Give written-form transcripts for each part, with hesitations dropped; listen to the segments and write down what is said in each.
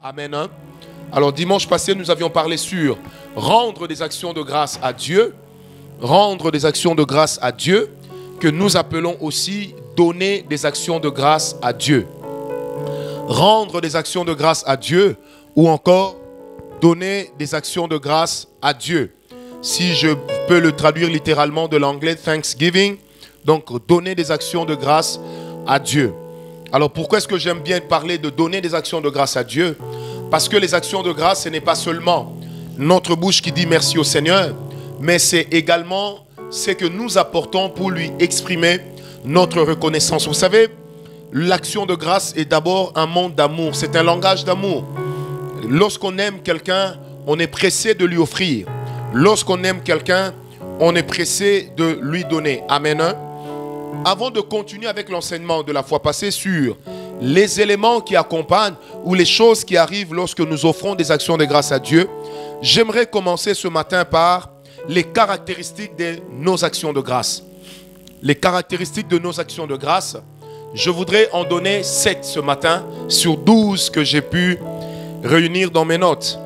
Amen. Hein? Alors dimanche passé, nous avions parlé sur rendre des actions de grâce à Dieu. Rendre des actions de grâce à Dieu, que nous appelons aussi donner des actions de grâce à Dieu. Rendre des actions de grâce à Dieu ou encore donner des actions de grâce à Dieu. Si je peux le traduire littéralement de l'anglais, Thanksgiving, donc donner des actions de grâce à Dieu. Alors pourquoi est-ce que j'aime bien parler de donner des actions de grâce à Dieu? Parce que les actions de grâce, ce n'est pas seulement notre bouche qui dit merci au Seigneur, mais c'est également ce que nous apportons pour lui exprimer notre reconnaissance. Vous savez, l'action de grâce est d'abord un monde d'amour, c'est un langage d'amour. Lorsqu'on aime quelqu'un, on est pressé de lui offrir. Lorsqu'on aime quelqu'un, on est pressé de lui donner. Amen. Avant de continuer avec l'enseignement de la fois passée sur les éléments qui accompagnent ou les choses qui arrivent lorsque nous offrons des actions de grâce à Dieu, j'aimerais commencer ce matin par les caractéristiques de nos actions de grâce. Les caractéristiques de nos actions de grâce, je voudrais en donner 7 ce matin sur 12 que j'ai pu réunir dans mes notes.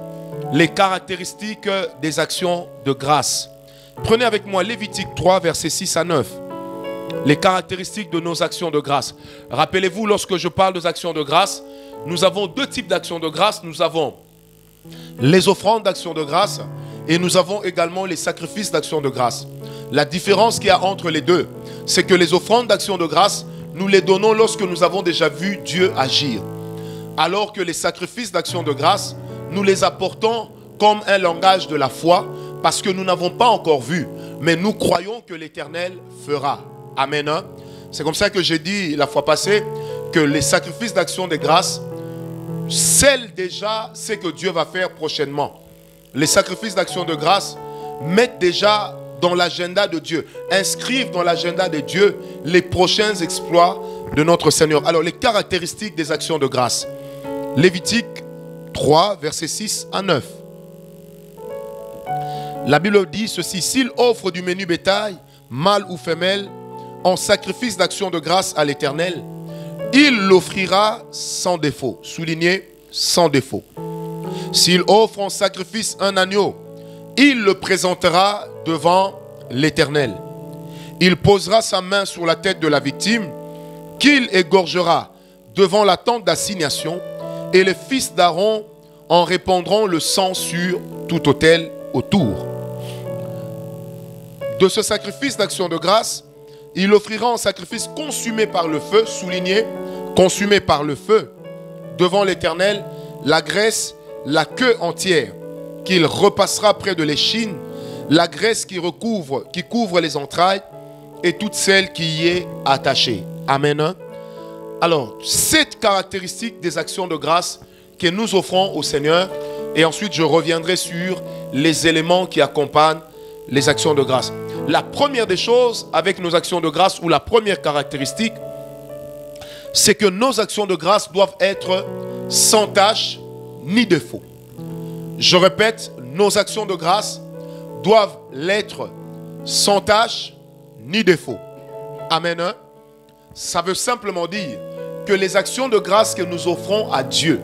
Les caractéristiques des actions de grâce. Prenez avec moi Lévitique 3, versets 6 à 9. Les caractéristiques de nos actions de grâce. Rappelez-vous, lorsque je parle des actions de grâce, nous avons 2 types d'actions de grâce. Nous avons les offrandes d'actions de grâce et nous avons également les sacrifices d'actions de grâce. La différence qu'il y a entre les deux, c'est que les offrandes d'actions de grâce, nous les donnons lorsque nous avons déjà vu Dieu agir. Alors que les sacrifices d'actions de grâce, nous les apportons comme un langage de la foi parce que nous n'avons pas encore vu, mais nous croyons que l'Éternel fera. Amen. C'est comme ça que j'ai dit la fois passée que les sacrifices d'action de grâce scellent déjà ce que Dieu va faire prochainement. Les sacrifices d'action de grâce mettent déjà dans l'agenda de Dieu, inscrivent dans l'agenda de Dieu les prochains exploits de notre Seigneur. Alors les caractéristiques des actions de grâce. Lévitique 3, versets 6 à 9. La Bible dit ceci: s'il offre du menu bétail, mâle ou femelle, en sacrifice d'action de grâce à l'Éternel, il l'offrira sans défaut. Souligné, sans défaut. S'il offre en sacrifice un agneau, il le présentera devant l'Éternel. Il posera sa main sur la tête de la victime, qu'il égorgera devant la tente d'assignation, et les fils d'Aaron en répandront le sang sur tout autel autour. De ce sacrifice d'action de grâce, il offrira en sacrifice consumé par le feu, souligné, consumé par le feu, devant l'Éternel, la graisse, la queue entière, qu'il repassera près de l'échine, la graisse qui couvre les entrailles, et toute celle qui y est attachée. Amen. Alors, 7 caractéristiques des actions de grâce que nous offrons au Seigneur, et ensuite je reviendrai sur les éléments qui accompagnent les actions de grâce. La première des choses avec nos actions de grâce, ou la première caractéristique, c'est que nos actions de grâce doivent être sans tache ni défaut. Je répète, nos actions de grâce doivent l'être sans tache ni défaut. Amen. Ça veut simplement dire que les actions de grâce que nous offrons à Dieu,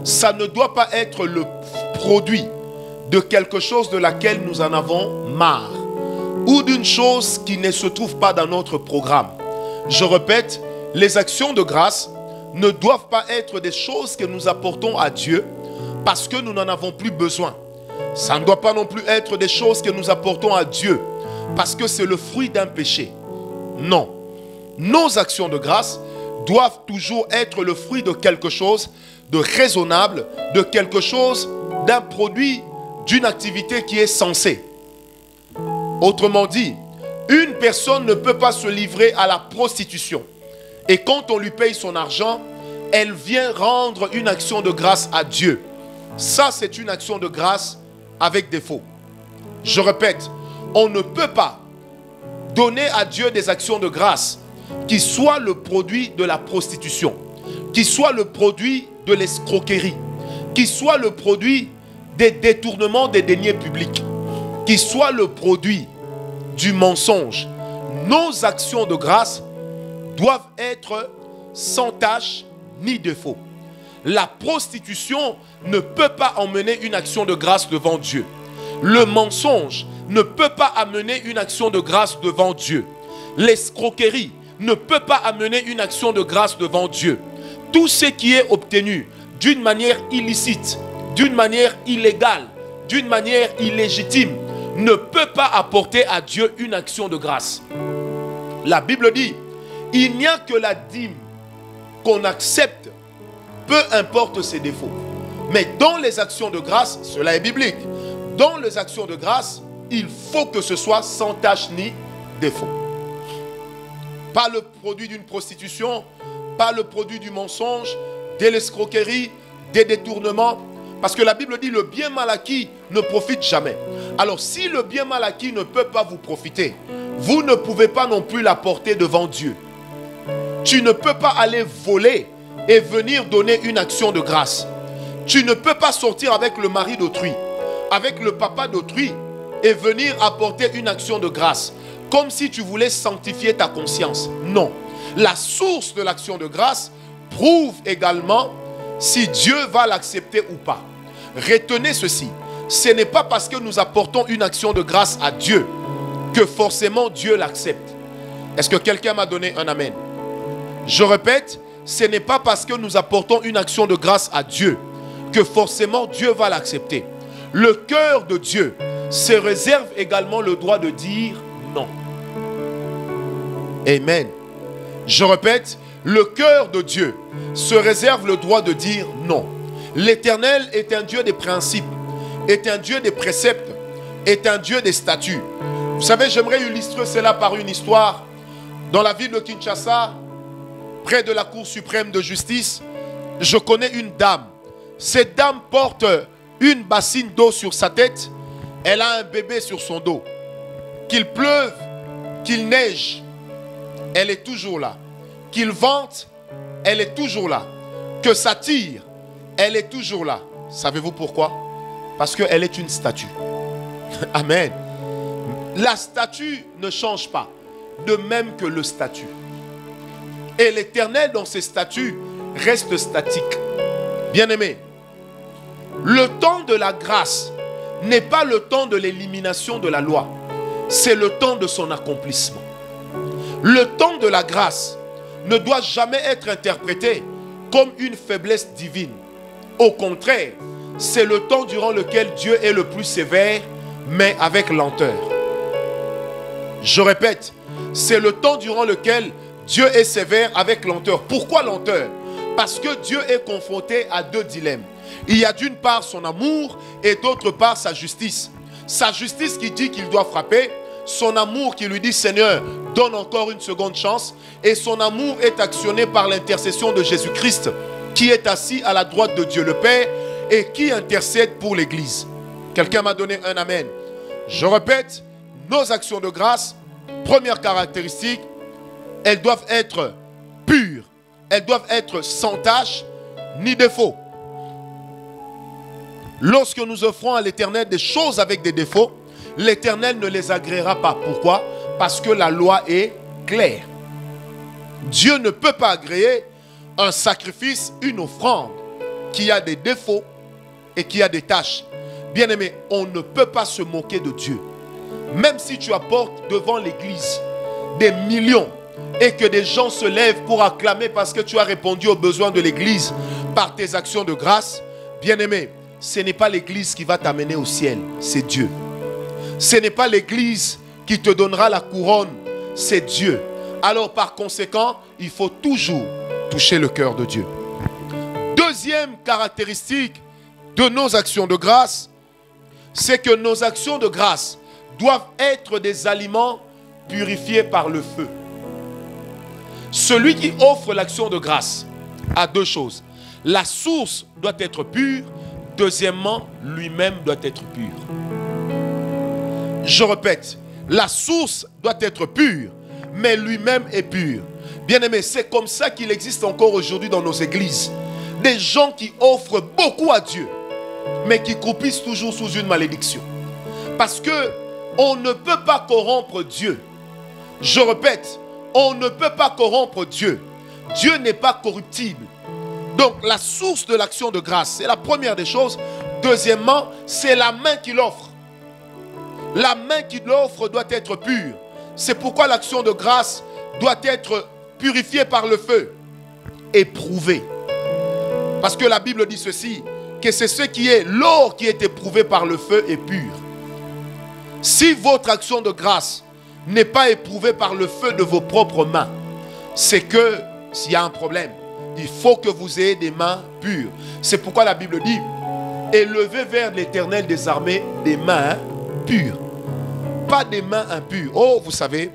ça ne doit pas être le produit de quelque chose de laquelle nous en avons marre, ou d'une chose qui ne se trouve pas dans notre programme. Je répète, les actions de grâce ne doivent pas être des choses que nous apportons à Dieu parce que nous n'en avons plus besoin. Ça ne doit pas non plus être des choses que nous apportons à Dieu parce que c'est le fruit d'un péché. Non. Nos actions de grâce doivent toujours être le fruit de quelque chose de raisonnable, de quelque chose, d'un produit, d'une activité qui est censée. Autrement dit, une personne ne peut pas se livrer à la prostitution. Et quand on lui paye son argent, elle vient rendre une action de grâce à Dieu. Ça, c'est une action de grâce avec défaut. Je répète, on ne peut pas donner à Dieu des actions de grâce qui soient le produit de la prostitution, qui soient le produit de l'escroquerie, qui soient le produit des détournements des deniers publics, qui soient le produit du mensonge. Nos actions de grâce doivent être sans tache ni défaut. La prostitution ne peut pas emmener une action de grâce devant Dieu. Le mensonge ne peut pas amener une action de grâce devant Dieu. L'escroquerie ne peut pas amener une action de grâce devant Dieu. Tout ce qui est obtenu d'une manière illicite, d'une manière illégale, d'une manière illégitime, ne peut pas apporter à Dieu une action de grâce. La Bible dit, il n'y a que la dîme qu'on accepte, peu importe ses défauts. Mais dans les actions de grâce, cela est biblique, dans les actions de grâce, il faut que ce soit sans tache ni défaut. Pas le produit d'une prostitution, pas le produit du mensonge, de l'escroquerie, des détournements. Parce que la Bible dit le bien mal acquis ne profite jamais. Alors si le bien mal acquis ne peut pas vous profiter, vous ne pouvez pas non plus l'apporter devant Dieu. Tu ne peux pas aller voler et venir donner une action de grâce. Tu ne peux pas sortir avec le mari d'autrui, avec le papa d'autrui et venir apporter une action de grâce. Comme si tu voulais sanctifier ta conscience. Non. La source de l'action de grâce prouve également si Dieu va l'accepter ou pas. Retenez ceci. Ce n'est pas parce que nous apportons une action de grâce à Dieu que forcément Dieu l'accepte. Est-ce que quelqu'un m'a donné un amen? Je répète, ce n'est pas parce que nous apportons une action de grâce à Dieu que forcément Dieu va l'accepter. Le cœur de Dieu se réserve également le droit de dire non. Amen. Je répète, le cœur de Dieu se réserve le droit de dire non. L'Éternel est un Dieu des principes, est un Dieu des préceptes, est un Dieu des statuts. Vous savez, j'aimerais illustrer cela par une histoire. Dans la ville de Kinshasa, près de la Cour suprême de justice, je connais une dame. Cette dame porte une bassine d'eau sur sa tête. Elle a un bébé sur son dos. Qu'il pleuve, qu'il neige, elle est toujours là. Qu'il vente, elle est toujours là. Que ça tire, elle est toujours là. Savez-vous pourquoi? Parce qu'elle est une statue. Amen. La statue ne change pas, de même que le statut. Et l'Éternel dans ses statuts reste statique. Bien-aimé, le temps de la grâce n'est pas le temps de l'élimination de la loi. C'est le temps de son accomplissement. Le temps de la grâce ne doit jamais être interprété comme une faiblesse divine. Au contraire, c'est le temps durant lequel Dieu est le plus sévère, mais avec lenteur. Je répète, c'est le temps durant lequel Dieu est sévère avec lenteur. Pourquoi lenteur? Parce que Dieu est confronté à deux dilemmes. Il y a d'une part son amour et d'autre part sa justice. Sa justice qui dit qu'il doit frapper, son amour qui lui dit Seigneur, donne encore une seconde chance. Et son amour est actionné par l'intercession de Jésus-Christ qui est assis à la droite de Dieu le Père et qui intercède pour l'Église. Quelqu'un m'a donné un amen. Je répète, nos actions de grâce, première caractéristique, elles doivent être pures. Elles doivent être sans tache ni défaut. Lorsque nous offrons à l'Éternel des choses avec des défauts, l'Éternel ne les agréera pas. Pourquoi? Parce que la loi est claire. Dieu ne peut pas agréer un sacrifice, une offrande qui a des défauts et qui a des taches. Bien-aimé, on ne peut pas se moquer de Dieu. Même si tu apportes devant l'église des millions et que des gens se lèvent pour acclamer parce que tu as répondu aux besoins de l'église par tes actions de grâce, bien-aimé, ce n'est pas l'église qui va t'amener au ciel, c'est Dieu. Ce n'est pas l'église qui te donnera la couronne, c'est Dieu. Alors par conséquent, il faut toujours toucher le cœur de Dieu. Deuxième caractéristique de nos actions de grâce, c'est que nos actions de grâce doivent être des aliments purifiés par le feu. Celui qui offre l'action de grâce a deux choses. La source doit être pure. Deuxièmement, lui-même doit être pur. Je répète, la source doit être pure, mais lui-même est pur. Bien-aimé, c'est comme ça qu'il existe encore aujourd'hui dans nos églises. Des gens qui offrent beaucoup à Dieu, mais qui croupissent toujours sous une malédiction. Parce que on ne peut pas corrompre Dieu. Je répète, on ne peut pas corrompre Dieu. Dieu n'est pas corruptible. Donc la source de l'action de grâce, c'est la première des choses. Deuxièmement, c'est la main qui l'offre. La main qui l'offre doit être pure. C'est pourquoi l'action de grâce doit être purifiée par le feu, éprouvée. Parce que la Bible dit ceci, que c'est ce qui est l'or qui est éprouvé par le feu est pur. Si votre action de grâce n'est pas éprouvée par le feu de vos propres mains, c'est que s'il y a un problème, il faut que vous ayez des mains pures. C'est pourquoi la Bible dit, élevez vers l'Éternel des armées des mains pures. Pas des mains impures. Oh, vous savez,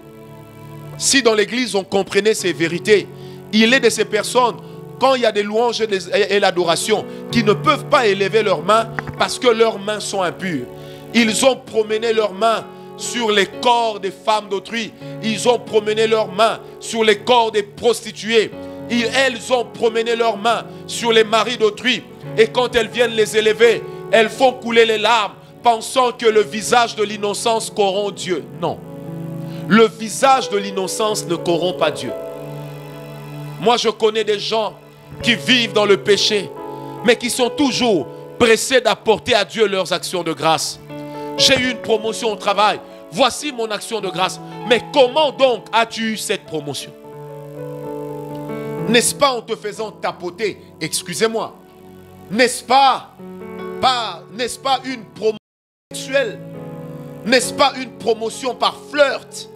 si dans l'église on comprenait ces vérités, il est de ces personnes, quand il y a des louanges et l'adoration, qui ne peuvent pas élever leurs mains parce que leurs mains sont impures. Ils ont promené leurs mains sur les corps des femmes d'autrui. Ils ont promené leurs mains sur les corps des prostituées. Elles ont promené leurs mains sur les maris d'autrui. Et quand elles viennent les élever, elles font couler les larmes, pensant que le visage de l'innocence corrompt Dieu. Non. Le visage de l'innocence ne corrompt pas Dieu. Moi, je connais des gens qui vivent dans le péché, mais qui sont toujours pressés d'apporter à Dieu leurs actions de grâce. J'ai eu une promotion au travail. Voici mon action de grâce. Mais comment donc as-tu eu cette promotion? N'est-ce pas en te faisant tapoter? Excusez-moi. N'est-ce pas une promotion sexuelle? N'est-ce pas une promotion par flirt?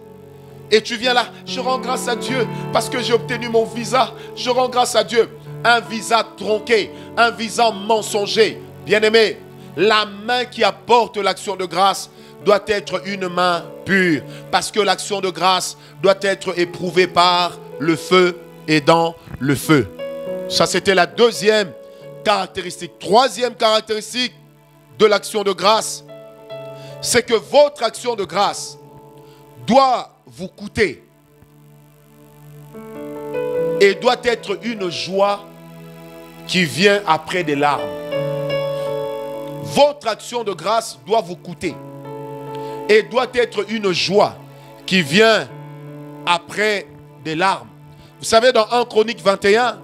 Et tu viens là, je rends grâce à Dieu parce que j'ai obtenu mon visa. Je rends grâce à Dieu. Un visa tronqué, un visa mensonger. Bien-aimé, la main qui apporte l'action de grâce doit être une main pure. Parce que l'action de grâce doit être éprouvée par le feu et dans le feu. Ça, c'était la deuxième caractéristique. Troisième caractéristique de l'action de grâce, c'est que votre action de grâce doit vous coûter et doit être une joie qui vient après des larmes. Votre action de grâce doit vous coûter et doit être une joie qui vient après des larmes. Vous savez, dans 1 Chronique 21,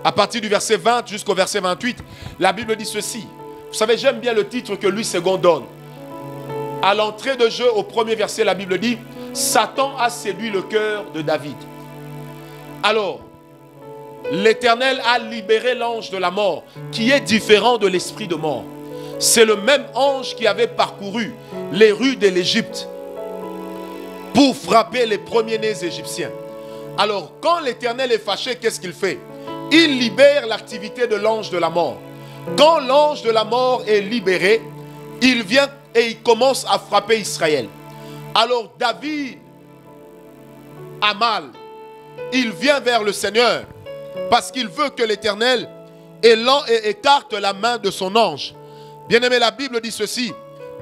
à partir du verset 20 jusqu'au verset 28, la Bible dit ceci. Vous savez, j'aime bien le titre que Louis II donne. À l'entrée de jeu, au premier verset, la Bible dit « Satan a séduit le cœur de David. » Alors, l'Éternel a libéré l'ange de la mort, qui est différent de l'esprit de mort. C'est le même ange qui avait parcouru les rues de l'Égypte pour frapper les premiers-nés égyptiens. Alors, quand l'Éternel est fâché, qu'est-ce qu'il fait? Il libère l'activité de l'ange de la mort. Quand l'ange de la mort est libéré, il vient et il commence à frapper Israël. Alors David a mal. Il vient vers le Seigneur parce qu'il veut que l'Éternel écarte la main de son ange. Bien-aimé, la Bible dit ceci.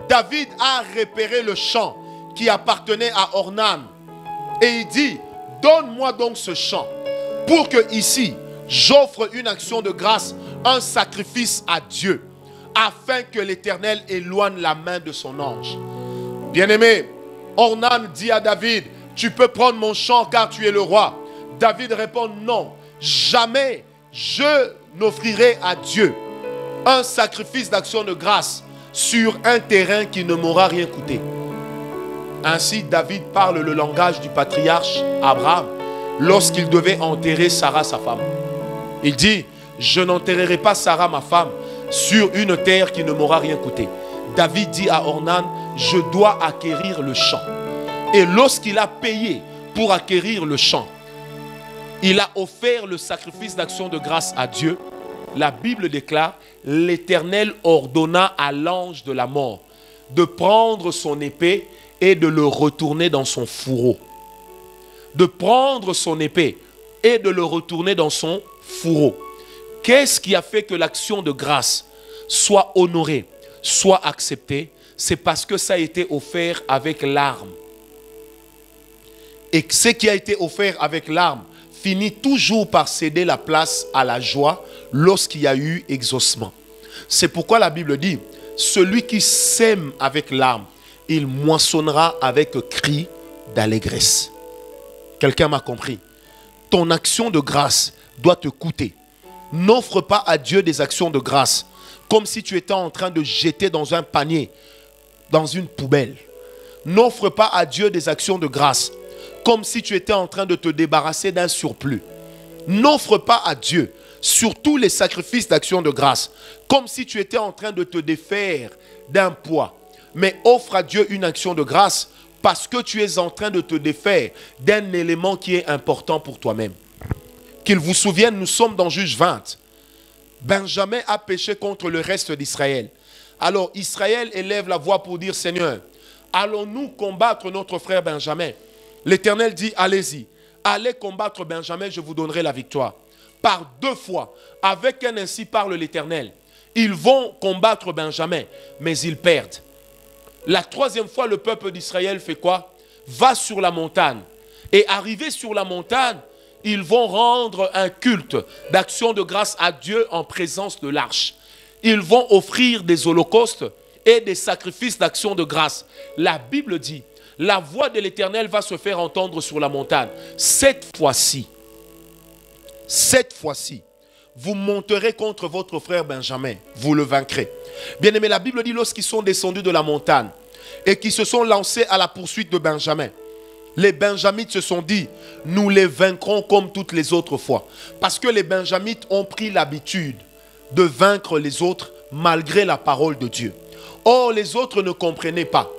David a repéré le champ qui appartenait à Ornan. Et il dit, donne-moi donc ce champ pour que ici, j'offre une action de grâce, un sacrifice à Dieu, afin que l'Éternel éloigne la main de son ange. Bien-aimé, Ornan dit à David, tu peux prendre mon champ car tu es le roi. David répond, non, jamais je n'offrirai à Dieu un sacrifice d'action de grâce sur un terrain qui ne m'aura rien coûté. Ainsi, David parle le langage du patriarche Abraham lorsqu'il devait enterrer Sarah, sa femme. Il dit, je n'enterrerai pas Sarah, ma femme, sur une terre qui ne m'aura rien coûté. David dit à Ornan, je dois acquérir le champ. Et lorsqu'il a payé pour acquérir le champ, il a offert le sacrifice d'action de grâce à Dieu. La Bible déclare, l'Éternel ordonna à l'ange de la mort de prendre son épée et de le retourner dans son fourreau. De prendre son épée et de le retourner dans son fourreau. Qu'est-ce qui a fait que l'action de grâce soit honorée, soit acceptée? C'est parce que ça a été offert avec larmes. Et ce qui a été offert avec larmes finit toujours par céder la place à la joie lorsqu'il y a eu exaucement. C'est pourquoi la Bible dit, celui qui sème avec larmes, il moissonnera avec cri d'allégresse. Quelqu'un m'a compris. Ton action de grâce doit te coûter. N'offre pas à Dieu des actions de grâce comme si tu étais en train de jeter dans un panier, dans une poubelle. N'offre pas à Dieu des actions de grâce comme si tu étais en train de te débarrasser d'un surplus. N'offre pas à Dieu surtout les sacrifices d'action de grâce comme si tu étais en train de te défaire d'un poids. Mais offre à Dieu une action de grâce parce que tu es en train de te défaire d'un élément qui est important pour toi-même. Qu'il vous souvienne, nous sommes dans Juge 20. Benjamin a péché contre le reste d'Israël. Alors Israël élève la voix pour dire, Seigneur, allons-nous combattre notre frère Benjamin? L'Éternel dit, allez-y, allez combattre Benjamin, je vous donnerai la victoire. Par 2 fois, avec un ainsi parle l'Éternel, ils vont combattre Benjamin, mais ils perdent. La 3e fois, le peuple d'Israël fait quoi? Va sur la montagne. Et arrivé sur la montagne, ils vont rendre un culte d'action de grâce à Dieu en présence de l'arche. Ils vont offrir des holocaustes et des sacrifices d'action de grâce. La Bible dit, la voix de l'Éternel va se faire entendre sur la montagne. Cette fois-ci, vous monterez contre votre frère Benjamin, vous le vaincrez. Bien aimé, la Bible dit, lorsqu'ils sont descendus de la montagne et qu'ils se sont lancés à la poursuite de Benjamin, les Benjamites se sont dit, nous les vaincrons comme toutes les autres fois. Parce que les Benjamites ont pris l'habitude de vaincre les autres malgré la parole de Dieu. Or, les autres ne comprenaient pas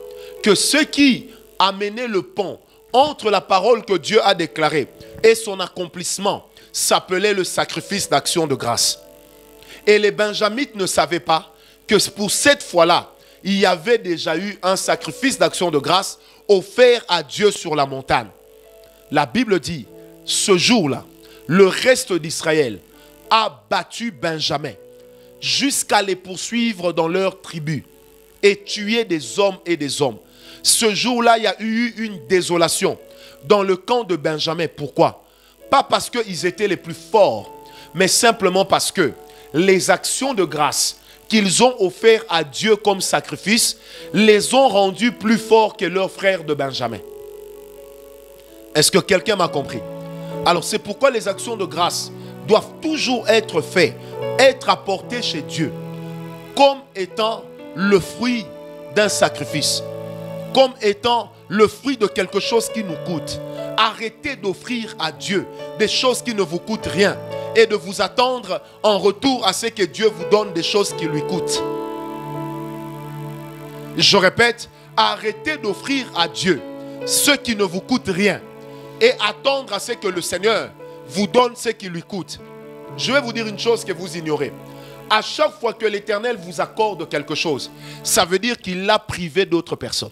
que ce qui amenait le pont entre la parole que Dieu a déclarée et son accomplissement s'appelait le sacrifice d'action de grâce. Et les Benjamites ne savaient pas que pour cette fois-là, il y avait déjà eu un sacrifice d'action de grâce offert à Dieu sur la montagne. La Bible dit, ce jour-là, le reste d'Israël a battu Benjamin jusqu'à les poursuivre dans leur tribu et tuer des hommes et des hommes. Ce jour-là, il y a eu une désolation dans le camp de Benjamin. Pourquoi? Pas parce qu'ils étaient les plus forts, mais simplement parce que les actions de grâce qu'ils ont offertes à Dieu comme sacrifice les ont rendus plus forts que leurs frères de Benjamin. Est-ce que quelqu'un m'a compris? Alors c'est pourquoi les actions de grâce doivent toujours être faites, être apportées chez Dieu comme étant le fruit d'un sacrifice, comme étant le fruit de quelque chose qui nous coûte. Arrêtez d'offrir à Dieu des choses qui ne vous coûtent rien et de vous attendre en retour à ce que Dieu vous donne des choses qui lui coûtent. Je répète, arrêtez d'offrir à Dieu ce qui ne vous coûte rien et attendre à ce que le Seigneur vous donne ce qui lui coûte. Je vais vous dire une chose que vous ignorez. À chaque fois que l'Éternel vous accorde quelque chose, ça veut dire qu'il l'a privé d'autres personnes.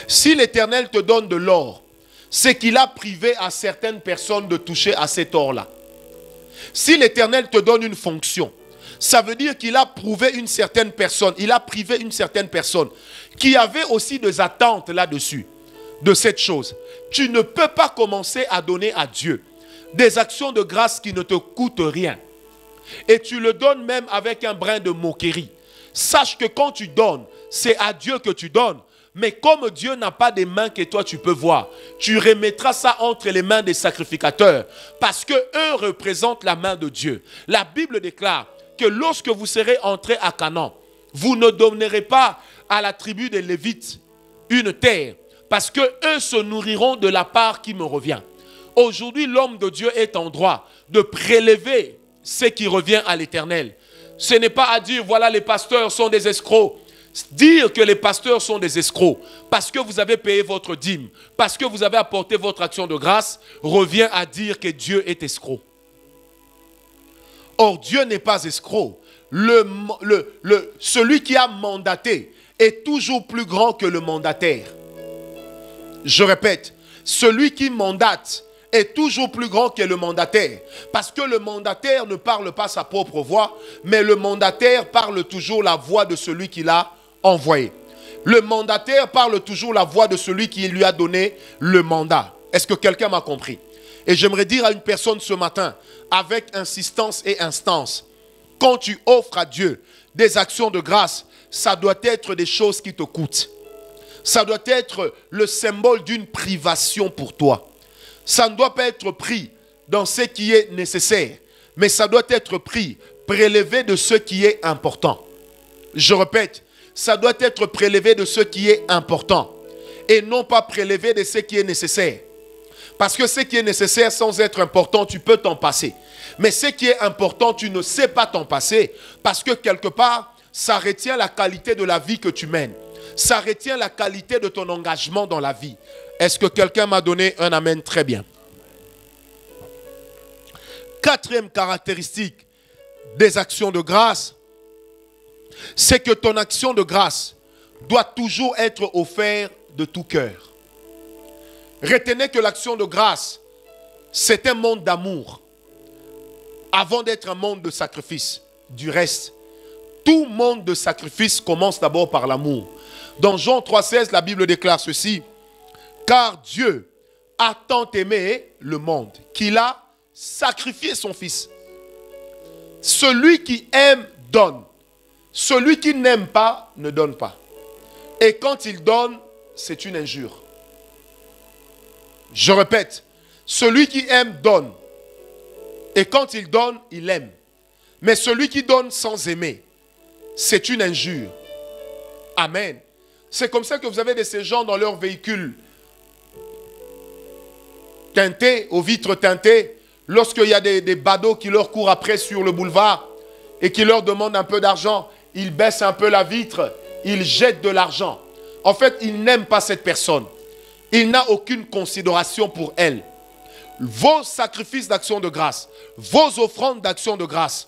Si l'Éternel te donne de l'or, c'est qu'il a privé à certaines personnes de toucher à cet or-là. Si l'Éternel te donne une fonction, ça veut dire qu'il a prouvé une certaine personne, il a privé une certaine personne qui avait aussi des attentes là-dessus, de cette chose. Tu ne peux pas commencer à donner à Dieu des actions de grâce qui ne te coûtent rien. Et tu le donnes même avec un brin de moquerie. Sache que quand tu donnes, c'est à Dieu que tu donnes. Mais comme Dieu n'a pas des mains que toi tu peux voir, tu remettras ça entre les mains des sacrificateurs. Parce que eux représentent la main de Dieu. La Bible déclare que lorsque vous serez entrés à Canaan, vous ne donnerez pas à la tribu des Lévites une terre. Parce que eux se nourriront de la part qui me revient. Aujourd'hui, l'homme de Dieu est en droit de prélever ce qui revient à l'Éternel. Ce n'est pas à dire, voilà, les pasteurs sont des escrocs. Dire que les pasteurs sont des escrocs parce que vous avez payé votre dîme, parce que vous avez apporté votre action de grâce, revient à dire que Dieu est escroc. Or, Dieu n'est pas escroc. Celui qui a mandaté est toujours plus grand que le mandataire. Je répète, celui qui mandate est toujours plus grand que le mandataire. Parce que le mandataire ne parle pas sa propre voix, mais le mandataire parle toujours la voix de celui qui l'a envoyé. Le mandataire parle toujours la voix de celui qui lui a donné le mandat. Est-ce que quelqu'un m'a compris? Et j'aimerais dire à une personne ce matin, avec insistance et instance, quand tu offres à Dieu des actions de grâce, ça doit être des choses qui te coûtent. Ça doit être le symbole d'une privation pour toi. Ça ne doit pas être pris dans ce qui est nécessaire, mais ça doit être pris, prélevé de ce qui est important. Je répète, ça doit être prélevé de ce qui est important et non pas prélevé de ce qui est nécessaire. Parce que ce qui est nécessaire sans être important, tu peux t'en passer. Mais ce qui est important, tu ne sais pas t'en passer parce que quelque part, ça retient la qualité de la vie que tu mènes. Ça retient la qualité de ton engagement dans la vie. Est-ce que quelqu'un m'a donné un amen très bien? Quatrième caractéristique des actions de grâce, c'est que ton action de grâce doit toujours être offerte de tout cœur. Retenez que l'action de grâce, c'est un monde d'amour avant d'être un monde de sacrifice. Du reste, tout monde de sacrifice commence d'abord par l'amour. Dans Jean 3,16, la Bible déclare ceci: car Dieu a tant aimé le monde qu'il a sacrifié son Fils. Celui qui aime donne. Celui qui n'aime pas ne donne pas. Et quand il donne, c'est une injure. Je répète, celui qui aime donne. Et quand il donne, il aime. Mais celui qui donne sans aimer, c'est une injure. Amen. C'est comme ça que vous avez de ces gens dans leur véhicule teintés, aux vitres teintées, lorsqu'il y a des badauds qui leur courent après sur le boulevard et qui leur demandent un peu d'argent, ils baissent un peu la vitre, ils jettent de l'argent. En fait, ils n'aiment pas cette personne. Il n'a aucune considération pour elle. Vos sacrifices d'action de grâce, vos offrandes d'action de grâce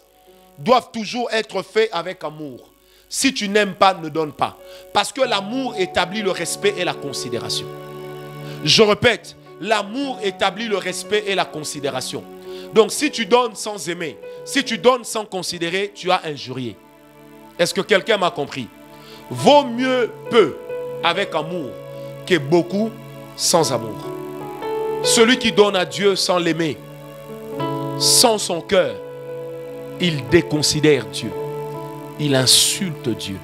doivent toujours être faits avec amour. Si tu n'aimes pas, ne donne pas. Parce que l'amour établit le respect et la considération. Je répète, l'amour établit le respect et la considération. Donc si tu donnes sans aimer, si tu donnes sans considérer, tu as injurié. Est-ce que quelqu'un m'a compris? Vaut mieux peu avec amour que beaucoup sans amour. Celui qui donne à Dieu sans l'aimer, sans son cœur, il déconsidère Dieu. Il insulte Dieu.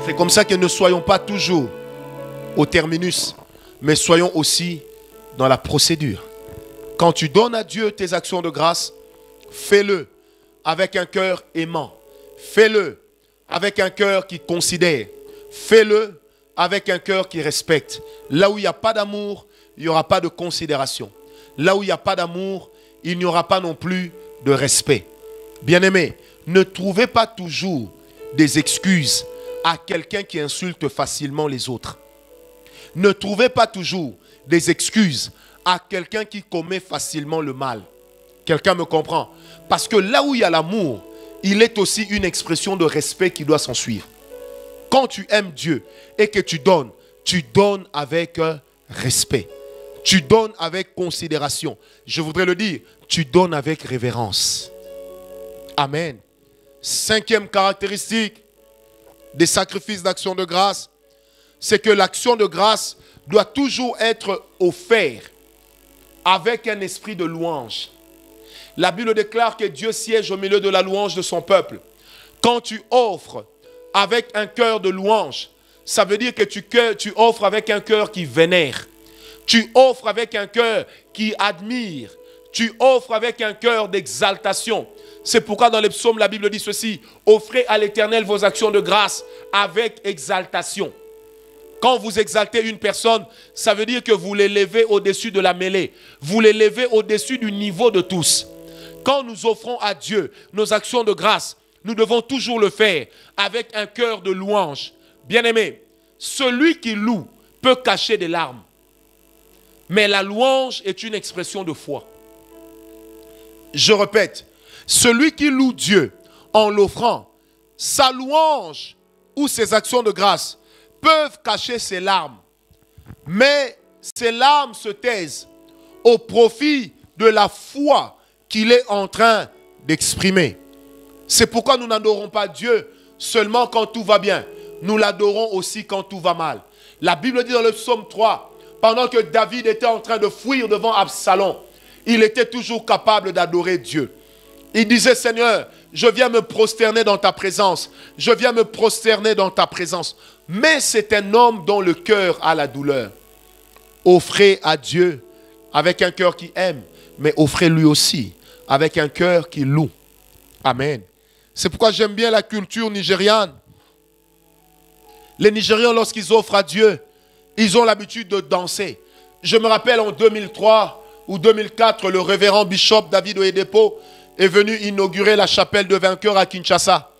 C'est comme ça que ne soyons pas toujours au terminus, mais soyons aussi dans la procédure. Quand tu donnes à Dieu tes actions de grâce, fais-le avec un cœur aimant. Fais-le avec un cœur qui considère. Fais-le avec un cœur qui respecte. Là où il n'y a pas d'amour, il n'y aura pas de considération. Là où il n'y a pas d'amour, il n'y aura pas non plus de respect. Bien-aimés, ne trouvez pas toujours des excuses à quelqu'un qui insulte facilement les autres. Ne trouvez pas toujours des excuses à quelqu'un qui commet facilement le mal. Quelqu'un me comprend? Parce que là où il y a l'amour, il est aussi une expression de respect qui doit s'en suivre. Quand tu aimes Dieu et que tu donnes avec respect. Tu donnes avec considération. Je voudrais le dire, tu donnes avec révérence. Amen. Cinquième caractéristique des sacrifices d'action de grâce, c'est que l'action de grâce doit toujours être offerte avec un esprit de louange. La Bible déclare que Dieu siège au milieu de la louange de son peuple. Quand tu offres avec un cœur de louange, ça veut dire que tu offres avec un cœur qui vénère. Tu offres avec un cœur qui admire. Tu offres avec un cœur d'exaltation. C'est pourquoi dans les psaumes, la Bible dit ceci: offrez à l'Éternel vos actions de grâce avec exaltation. Quand vous exaltez une personne, ça veut dire que vous l'élevez au-dessus de la mêlée. Vous l'élevez au-dessus du niveau de tous. Quand nous offrons à Dieu nos actions de grâce, nous devons toujours le faire avec un cœur de louange. Bien-aimé, celui qui loue peut cacher des larmes. Mais la louange est une expression de foi. Je répète, celui qui loue Dieu en l'offrant, sa louange ou ses actions de grâce peuvent cacher ses larmes. Mais ces larmes se taisent au profit de la foi qu'il est en train d'exprimer. C'est pourquoi nous n'adorons pas Dieu seulement quand tout va bien. Nous l'adorons aussi quand tout va mal. La Bible dit dans le psaume 3, pendant que David était en train de fuir devant Absalom, il était toujours capable d'adorer Dieu. Il disait: Seigneur, je viens me prosterner dans ta présence. Je viens me prosterner dans ta présence. Mais c'est un homme dont le cœur a la douleur. Offrez à Dieu avec un cœur qui aime, mais offrez lui aussi avec un cœur qui loue. Amen. C'est pourquoi j'aime bien la culture nigériane. Les Nigérians, lorsqu'ils offrent à Dieu, ils ont l'habitude de danser. Je me rappelle en 2003 ou 2004, le révérend bishop David Oyedepo est venu inaugurer la chapelle de vainqueurs à Kinshasa.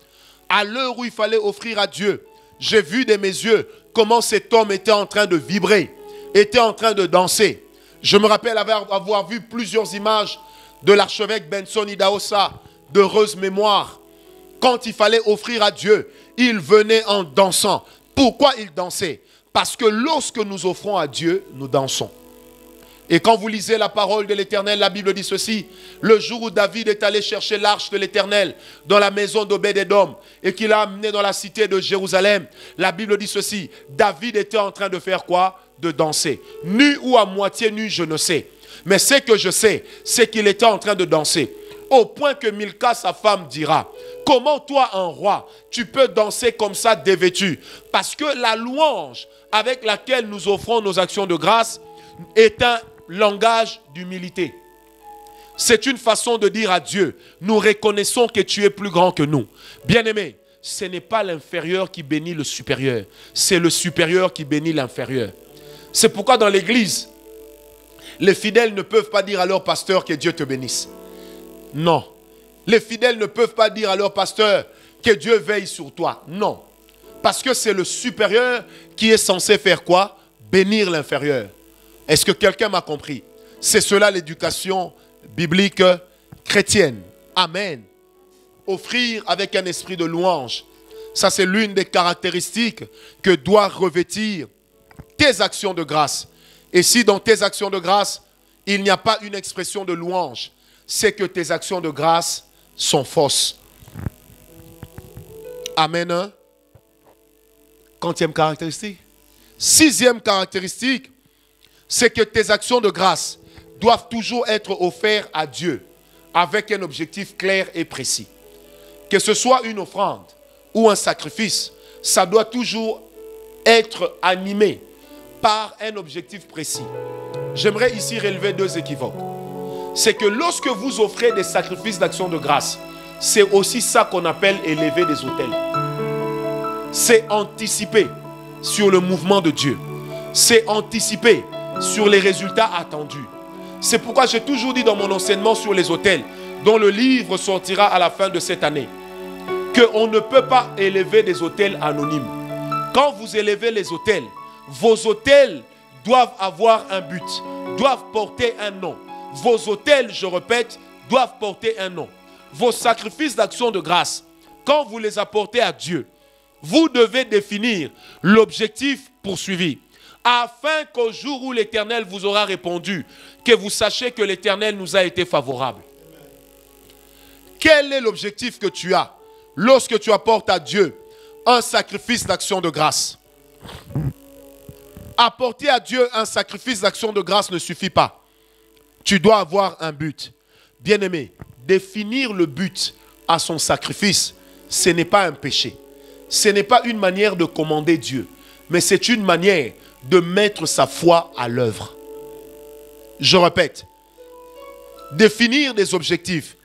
À l'heure où il fallait offrir à Dieu, j'ai vu de mes yeux comment cet homme était en train de vibrer, était en train de danser. Je me rappelle avoir vu plusieurs images de l'archevêque Benson Idahosa, d'heureuse mémoire. Quand il fallait offrir à Dieu, il venait en dansant. Pourquoi il dansait? Parce que lorsque nous offrons à Dieu, nous dansons. Et quand vous lisez la parole de l'Éternel, la Bible dit ceci: le jour où David est allé chercher l'arche de l'Éternel dans la maison d'Obed-Edom et qu'il l'a amené dans la cité de Jérusalem, la Bible dit ceci: David était en train de faire quoi? De danser. Nu ou à moitié nu, je ne sais. Mais ce que je sais, c'est qu'il était en train de danser. Au point que Milka, sa femme, dira: comment toi, un roi, tu peux danser comme ça dévêtu? Parce que la louange avec laquelle nous offrons nos actions de grâce est un langage d'humilité. C'est une façon de dire à Dieu: nous reconnaissons que tu es plus grand que nous. Bien-aimé, ce n'est pas l'inférieur qui bénit le supérieur, c'est le supérieur qui bénit l'inférieur. C'est pourquoi dans l'église, les fidèles ne peuvent pas dire à leur pasteur que Dieu te bénisse. Non. Les fidèles ne peuvent pas dire à leur pasteur que Dieu veille sur toi. Non. Parce que c'est le supérieur qui est censé faire quoi? Bénir l'inférieur. Est-ce que quelqu'un m'a compris? C'est cela l'éducation biblique chrétienne. Amen. Offrir avec un esprit de louange. Ça, c'est l'une des caractéristiques que doivent revêtir tes actions de grâce. Et si dans tes actions de grâce, il n'y a pas une expression de louange, c'est que tes actions de grâce sont fausses. Amen. Quantième caractéristique. Sixième caractéristique, c'est que tes actions de grâce doivent toujours être offertes à Dieu avec un objectif clair et précis. Que ce soit une offrande ou un sacrifice, ça doit toujours être animé par un objectif précis. J'aimerais ici relever deux équivoques. C'est que lorsque vous offrez des sacrifices d'action de grâce, c'est aussi ça qu'on appelle élever des autels. C'est anticiper sur le mouvement de Dieu. C'est anticiper sur les résultats attendus. C'est pourquoi j'ai toujours dit dans mon enseignement sur les autels, dont le livre sortira à la fin de cette année, qu'on ne peut pas élever des autels anonymes. Quand vous élevez les autels, vos autels doivent avoir un but, doivent porter un nom. Vos autels, je répète, doivent porter un nom. Vos sacrifices d'action de grâce, quand vous les apportez à Dieu, vous devez définir l'objectif poursuivi, afin qu'au jour où l'Éternel vous aura répondu, que vous sachiez que l'Éternel nous a été favorable. Quel est l'objectif que tu as lorsque tu apportes à Dieu un sacrifice d'action de grâce? Apporter à Dieu un sacrifice d'action de grâce ne suffit pas. Tu dois avoir un but. Bien-aimé, définir le but à son sacrifice, ce n'est pas un péché. Ce n'est pas une manière de commander Dieu, mais c'est une manière de mettre sa foi à l'œuvre. Je répète, définir des objectifs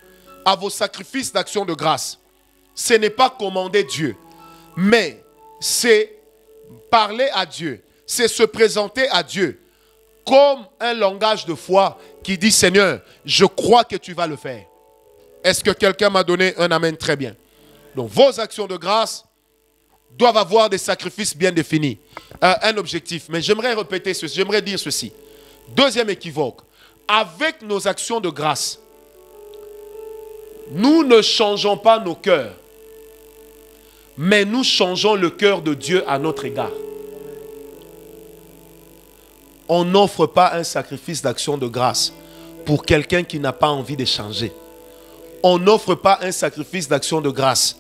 à vos sacrifices d'action de grâce, ce n'est pas commander Dieu, mais c'est parler à Dieu, c'est se présenter à Dieu comme un langage de foi qui dit: Seigneur, je crois que tu vas le faire. Est-ce que quelqu'un m'a donné un amen? Très bien. Donc vos actions de grâce doivent avoir des sacrifices bien définis, un objectif. Mais j'aimerais répéter ceci, j'aimerais dire ceci. Deuxième équivoque, avec nos actions de grâce, nous ne changeons pas nos cœurs, mais nous changeons le cœur de Dieu à notre égard. On n'offre pas un sacrifice d'action de grâce pour quelqu'un qui n'a pas envie de changer. On n'offre pas un sacrifice d'action de grâce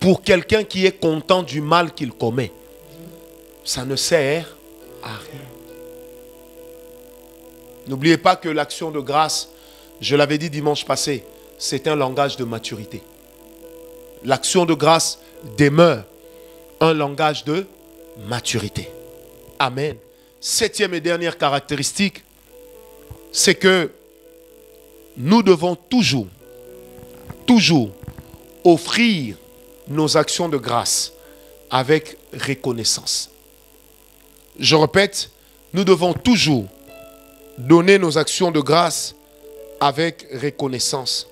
pour quelqu'un qui est content du mal qu'il commet. Ça ne sert à rien. N'oubliez pas que l'action de grâce, je l'avais dit dimanche passé, c'est un langage de maturité. L'action de grâce demeure un langage de maturité. Amen. Septième et dernière caractéristique, c'est que nous devons toujours toujours offrir nos actions de grâce avec reconnaissance. Je répète, nous devons toujours donner nos actions de grâce avec reconnaissance.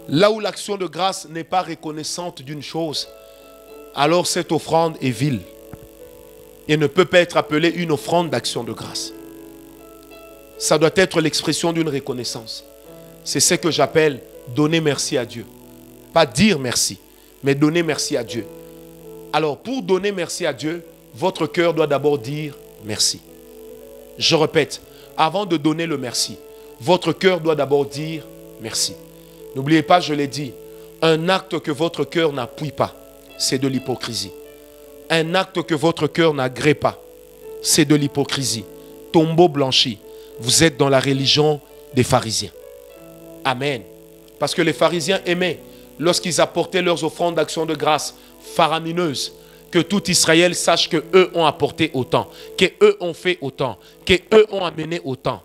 Là où l'action de grâce n'est pas reconnaissante d'une chose, alors cette offrande est vile et ne peut pas être appelée une offrande d'action de grâce. Ça doit être l'expression d'une reconnaissance. C'est ce que j'appelle donner merci à Dieu. Pas dire merci, mais donner merci à Dieu. Alors, pour donner merci à Dieu, votre cœur doit d'abord dire merci. Je répète, avant de donner le merci, votre cœur doit d'abord dire merci. N'oubliez pas, je l'ai dit, un acte que votre cœur n'appuie pas, c'est de l'hypocrisie. Un acte que votre cœur n'agrée pas, c'est de l'hypocrisie. Tombeau blanchi, vous êtes dans la religion des pharisiens. Amen. Parce que les pharisiens aimaient, lorsqu'ils apportaient leurs offrandes d'action de grâce faramineuses, que tout Israël sache qu'eux ont apporté autant, qu'eux ont fait autant, qu'eux ont amené autant.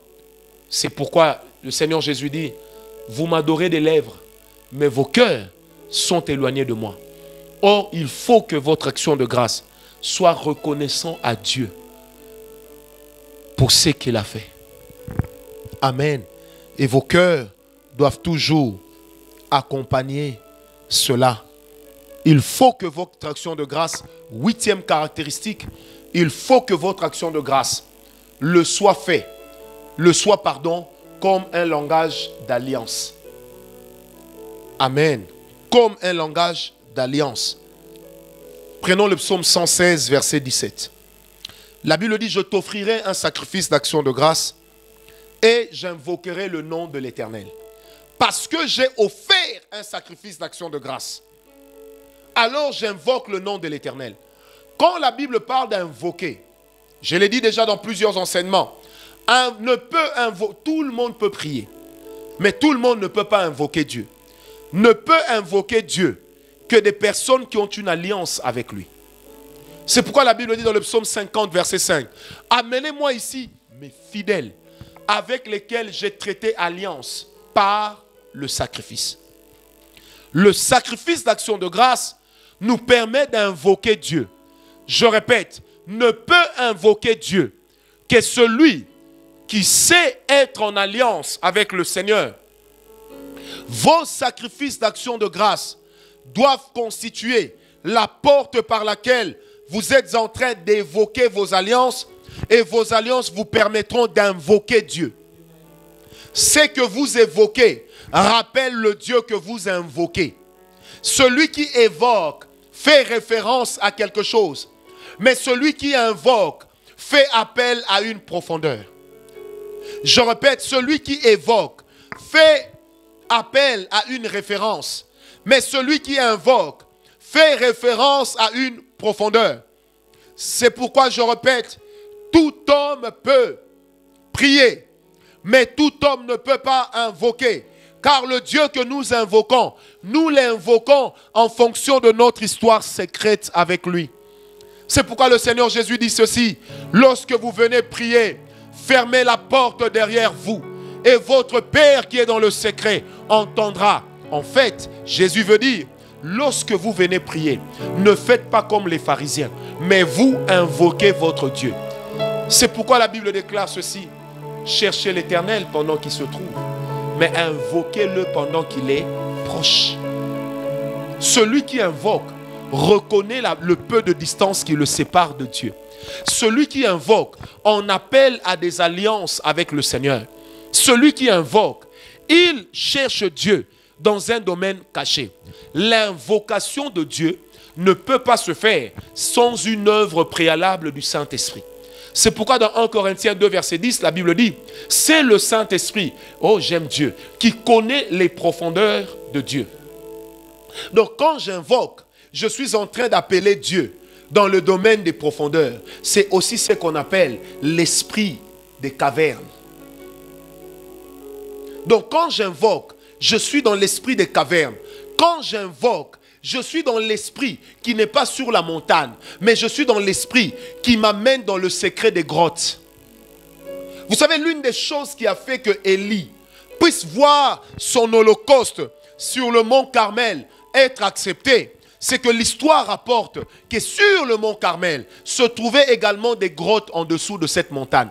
C'est pourquoi le Seigneur Jésus dit, vous m'adorez des lèvres, mais vos cœurs sont éloignés de moi. Or, il faut que votre action de grâce soit reconnaissant à Dieu pour ce qu'il a fait. Amen. Et vos cœurs doivent toujours accompagner cela. Il faut que votre action de grâce, 8e caractéristique, il faut que votre action de grâce le soit fait, comme un langage d'alliance. Amen. Comme un langage d'alliance. Prenons le psaume 116, verset 17. La Bible dit, je t'offrirai un sacrifice d'action de grâce et j'invoquerai le nom de l'Éternel. Parce que j'ai offert un sacrifice d'action de grâce, alors j'invoque le nom de l'Éternel. Quand la Bible parle d'invoquer, je l'ai dit déjà dans plusieurs enseignements, tout le monde peut prier, mais tout le monde ne peut pas invoquer Dieu. Ne peut invoquer Dieu que des personnes qui ont une alliance avec lui. C'est pourquoi la Bible dit dans le psaume 50, verset 5, « Amenez-moi ici mes fidèles, avec lesquels j'ai traité alliance par le sacrifice. » Le sacrifice d'action de grâce nous permet d'invoquer Dieu. Je répète, ne peut invoquer Dieu que celui qui sait être en alliance avec le Seigneur. Vos sacrifices d'action de grâce doivent constituer la porte par laquelle vous êtes en train d'évoquer vos alliances et vos alliances vous permettront d'invoquer Dieu. Ce que vous évoquez rappelle le Dieu que vous invoquez. Celui qui évoque fait référence à quelque chose, mais celui qui invoque fait appel à une profondeur. Je répète, celui qui évoque fait appel à une référence, mais celui qui invoque fait référence à une profondeur. C'est pourquoi je répète, tout homme peut prier, mais tout homme ne peut pas invoquer. Car le Dieu que nous invoquons, nous l'invoquons en fonction de notre histoire secrète avec lui. C'est pourquoi le Seigneur Jésus dit ceci, lorsque vous venez prier, fermez la porte derrière vous et votre Père qui est dans le secret entendra. En fait, Jésus veut dire, lorsque vous venez prier, ne faites pas comme les pharisiens, mais vous invoquez votre Dieu. C'est pourquoi la Bible déclare ceci, cherchez l'Éternel pendant qu'il se trouve, mais invoquez-le pendant qu'il est proche. Celui qui invoque reconnaît le peu de distance qui le sépare de Dieu. Celui qui invoque en appelle à des alliances avec le Seigneur. Celui qui invoque, il cherche Dieu dans un domaine caché. L'invocation de Dieu ne peut pas se faire sans une œuvre préalable du Saint-Esprit. C'est pourquoi dans 1 Corinthiens 2, verset 10, la Bible dit, c'est le Saint-Esprit, oh j'aime Dieu, qui connaît les profondeurs de Dieu. Donc quand j'invoque, je suis en train d'appeler Dieu dans le domaine des profondeurs. C'est aussi ce qu'on appelle l'esprit des cavernes. Donc quand j'invoque, je suis dans l'esprit des cavernes. Quand j'invoque, je suis dans l'esprit qui n'est pas sur la montagne, mais je suis dans l'esprit qui m'amène dans le secret des grottes. Vous savez, l'une des choses qui a fait que Élie puisse voir son holocauste sur le mont Carmel être accepté, c'est que l'histoire rapporte que sur le mont Carmel se trouvaient également des grottes en dessous de cette montagne.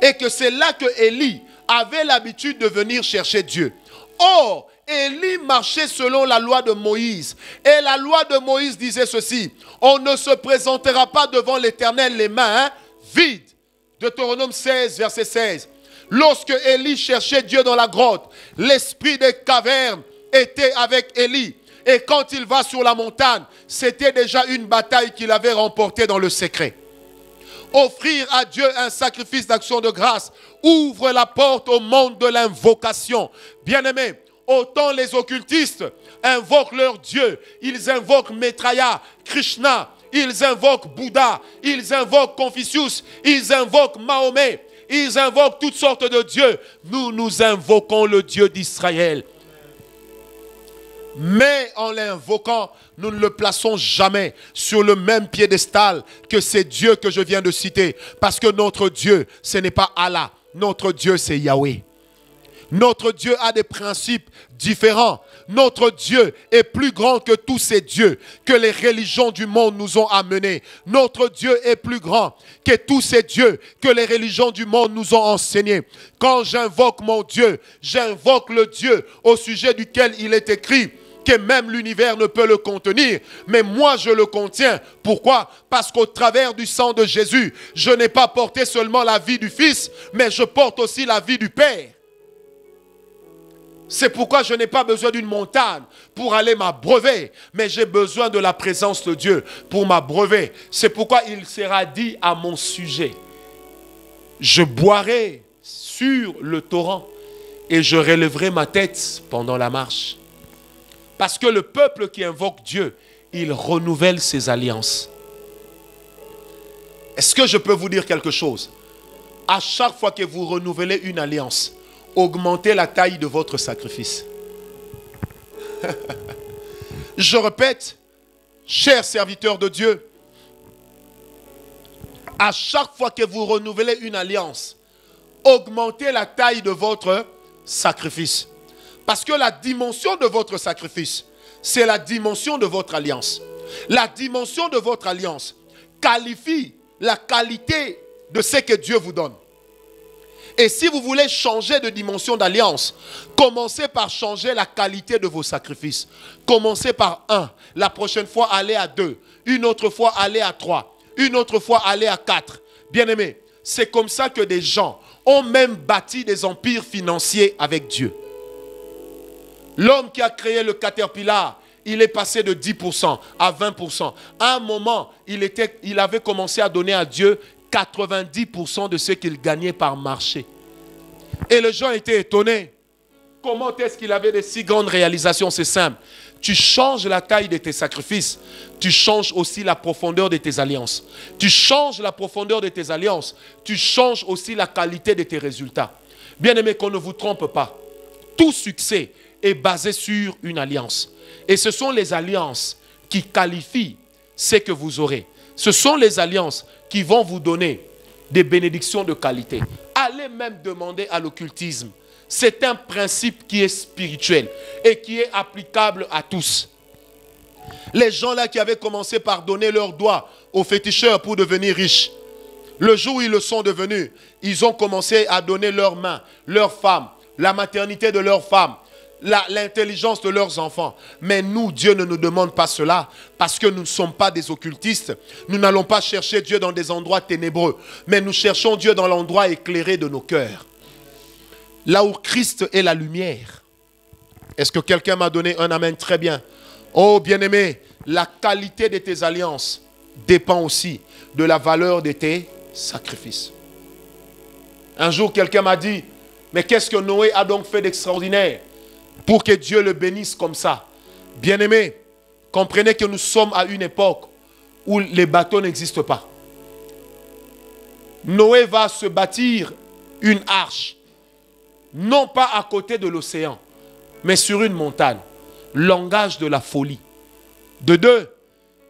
Et que c'est là que Élie avait l'habitude de venir chercher Dieu. Or, Élie marchait selon la loi de Moïse. Et la loi de Moïse disait ceci: on ne se présentera pas devant l'Éternel les mains vides. Deutéronome 16, verset 16. Lorsque Élie cherchait Dieu dans la grotte, l'esprit des cavernes était avec Élie. Et quand il va sur la montagne, c'était déjà une bataille qu'il avait remportée dans le secret. Offrir à Dieu un sacrifice d'action de grâce ouvre la porte au monde de l'invocation. Bien-aimés, autant les occultistes invoquent leur Dieu, ils invoquent Maitreya, Krishna, ils invoquent Bouddha, ils invoquent Confucius, ils invoquent Mahomet, ils invoquent toutes sortes de dieux. Nous invoquons le Dieu d'Israël. Mais en l'invoquant, nous ne le plaçons jamais sur le même piédestal que ces dieux que je viens de citer. Parce que notre Dieu, ce n'est pas Allah. Notre Dieu, c'est Yahweh. Notre Dieu a des principes différents. Notre Dieu est plus grand que tous ces dieux que les religions du monde nous ont amenés. Notre Dieu est plus grand que tous ces dieux que les religions du monde nous ont enseignés. Quand j'invoque mon Dieu, j'invoque le Dieu au sujet duquel il est écrit que même l'univers ne peut le contenir, mais moi je le contiens. Pourquoi? Parce qu'au travers du sang de Jésus, je n'ai pas porté seulement la vie du Fils, mais je porte aussi la vie du Père. C'est pourquoi je n'ai pas besoin d'une montagne pour aller m'abreuver, mais j'ai besoin de la présence de Dieu pour m'abreuver. C'est pourquoi il sera dit à mon sujet: je boirai sur le torrent et je relèverai ma tête pendant la marche. Parce que le peuple qui invoque Dieu, il renouvelle ses alliances. Est-ce que je peux vous dire quelque chose? À chaque fois que vous renouvelez une alliance, augmentez la taille de votre sacrifice. Je répète, chers serviteurs de Dieu, à chaque fois que vous renouvelez une alliance, augmentez la taille de votre sacrifice. Parce que la dimension de votre sacrifice, c'est la dimension de votre alliance. La dimension de votre alliance qualifie la qualité de ce que Dieu vous donne. Et si vous voulez changer de dimension d'alliance, commencez par changer la qualité de vos sacrifices. Commencez par 1. La prochaine fois, allez à 2. Une autre fois, allez à 3. Une autre fois, allez à 4. Bien-aimés, c'est comme ça que des gens ont même bâti des empires financiers avec Dieu. L'homme qui a créé le Caterpillar, il est passé de 10% à 20%. À un moment, il avait commencé à donner à Dieu 90% de ce qu'il gagnait par marché. Et les gens étaient étonnés. Comment est-ce qu'il avait de si grandes réalisations? C'est simple. Tu changes la taille de tes sacrifices, tu changes aussi la profondeur de tes alliances. Tu changes la profondeur de tes alliances, tu changes aussi la qualité de tes résultats. Bien aimé, qu'on ne vous trompe pas. Tout succès est basé sur une alliance. Et ce sont les alliances qui qualifient ce que vous aurez. Ce sont les alliances qui vont vous donner des bénédictions de qualité. Allez même demander à l'occultisme. C'est un principe qui est spirituel et qui est applicable à tous. Les gens là qui avaient commencé par donner leurs doigts aux féticheurs pour devenir riches, le jour où ils le sont devenus, ils ont commencé à donner leurs mains, leurs femmes, la maternité de leurs femmes, l'intelligence de leurs enfants. Mais nous, Dieu ne nous demande pas cela parce que nous ne sommes pas des occultistes. Nous n'allons pas chercher Dieu dans des endroits ténébreux, mais nous cherchons Dieu dans l'endroit éclairé de nos cœurs. Là où Christ est la lumière. Est-ce que quelqu'un m'a donné un amen? Très bien. Oh bien-aimé, la qualité de tes alliances dépend aussi de la valeur de tes sacrifices. Un jour, quelqu'un m'a dit, mais qu'est-ce que Noé a donc fait d'extraordinaire pour que Dieu le bénisse comme ça? Bien-aimé, comprenez que nous sommes à une époque où les bateaux n'existent pas. Noé va se bâtir une arche, non pas à côté de l'océan, mais sur une montagne. Langage de la folie. De 2,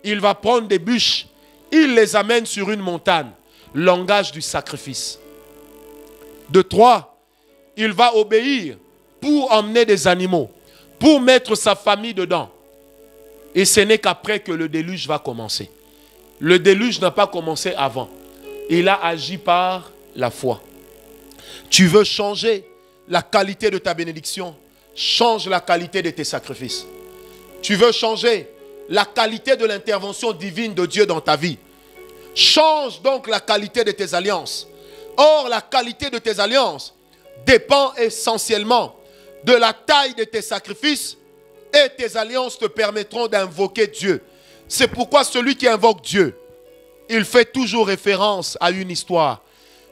il va prendre des bûches, il les amène sur une montagne. Langage du sacrifice. De 3, il va obéir pour emmener des animaux, pour mettre sa famille dedans. Et ce n'est qu'après que le déluge va commencer. Le déluge n'a pas commencé avant. Il a agi par la foi. Tu veux changer la qualité de ta bénédiction, change la qualité de tes sacrifices. Tu veux changer la qualité de l'intervention divine de Dieu dans ta vie. Change donc la qualité de tes alliances. Or, la qualité de tes alliances dépend essentiellement de la taille de tes sacrifices et tes alliances te permettront d'invoquer Dieu. C'est pourquoi celui qui invoque Dieu, il fait toujours référence à une histoire.